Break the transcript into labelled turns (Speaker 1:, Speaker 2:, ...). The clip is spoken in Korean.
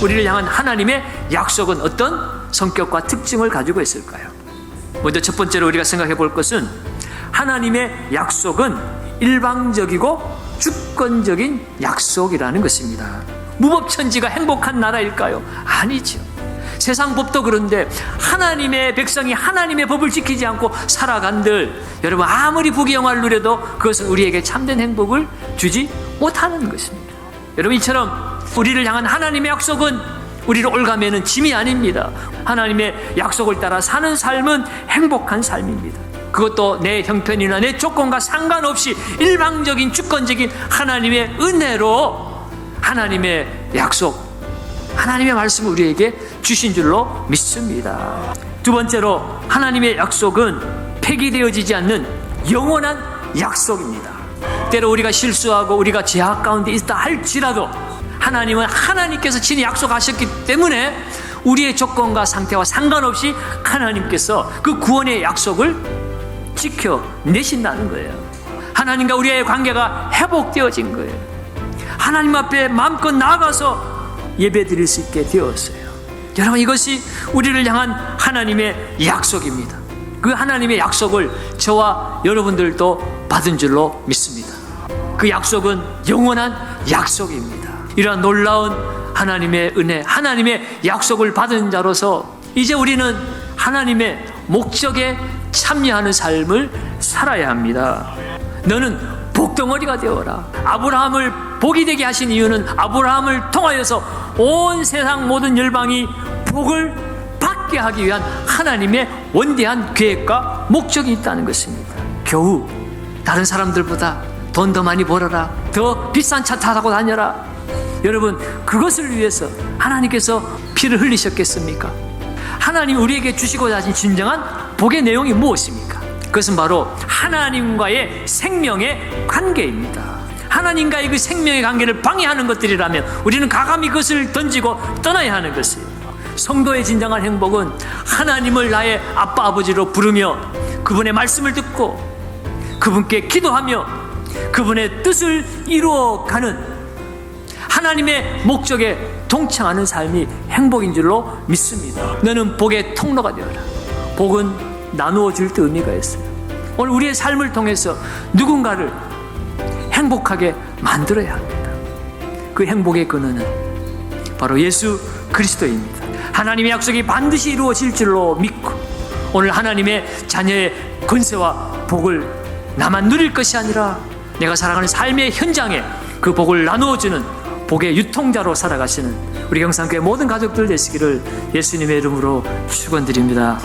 Speaker 1: 우리를 향한 하나님의 약속은 어떤 성격과 특징을 가지고 있을까요? 먼저 첫 번째로 우리가 생각해 볼 것은 하나님의 약속은 일방적이고 주권적인 약속이라는 것입니다. 무법천지가 행복한 나라일까요? 아니죠. 세상 법도 그런데 하나님의 백성이 하나님의 법을 지키지 않고 살아간들 여러분 아무리 부귀영화를 누려도 그것은 우리에게 참된 행복을 주지 못하는 것입니다. 여러분 이처럼 우리를 향한 하나님의 약속은 우리를 올가매는 짐이 아닙니다. 하나님의 약속을 따라 사는 삶은 행복한 삶입니다. 그것도 내 형편이나 내 조건과 상관없이 일방적인 주권적인 하나님의 은혜로 하나님의 약속, 하나님의 말씀을 우리에게 주신 줄로 믿습니다. 두 번째로 하나님의 약속은 폐기되어지지 않는 영원한 약속입니다. 때로 우리가 실수하고 우리가 죄악 가운데 있다 할지라도 하나님은 하나님께서 친히 약속하셨기 때문에 우리의 조건과 상태와 상관없이 하나님께서 그 구원의 약속을 지켜내신다는 거예요. 하나님과 우리의 관계가 회복되어진 거예요. 하나님 앞에 마음껏 나아가서 예배드릴 수 있게 되었어요. 여러분 이것이 우리를 향한 하나님의 약속입니다. 그 하나님의 약속을 저와 여러분들도 받은 줄로 믿습니다. 그 약속은 영원한 약속입니다. 이러한 놀라운 하나님의 은혜, 하나님의 약속을 받은 자로서 이제 우리는 하나님의 목적에 참여하는 삶을 살아야 합니다. 너는 복덩어리가 되어라. 아브라함을 복이 되게 하신 이유는 아브라함을 통하여서 온 세상 모든 열방이 복을 받게 하기 위한 하나님의 원대한 계획과 목적이 있다는 것입니다. 겨우 다른 사람들보다 돈 더 많이 벌어라, 더 비싼 차 타고 다녀라. 여러분 그것을 위해서 하나님께서 피를 흘리셨겠습니까? 하나님 우리에게 주시고자 하신 진정한 복의 내용이 무엇입니까? 그것은 바로 하나님과의 생명의 관계입니다. 하나님과의 그 생명의 관계를 방해하는 것들이라면 우리는 과감히 그것을 던지고 떠나야 하는 것이에요. 성도의 진정한 행복은 하나님을 나의 아빠 아버지로 부르며 그분의 말씀을 듣고 그분께 기도하며 그분의 뜻을 이루어가는 하나님의 목적에 동참하는 삶이 행복인 줄로 믿습니다. 너는 복의 통로가 되어라. 복은 나누어 줄 때 의미가 있어요. 오늘 우리의 삶을 통해서 누군가를 행복하게 만들어야 합니다. 그 행복의 근원은 바로 예수 그리스도입니다. 하나님의 약속이 반드시 이루어질 줄로 믿고 오늘 하나님의 자녀의 권세와 복을 나만 누릴 것이 아니라 내가 살아가는 삶의 현장에 그 복을 나누어주는 복의 유통자로 살아가시는 우리 경상교회 모든 가족들 되시기를 예수님의 이름으로 축원드립니다.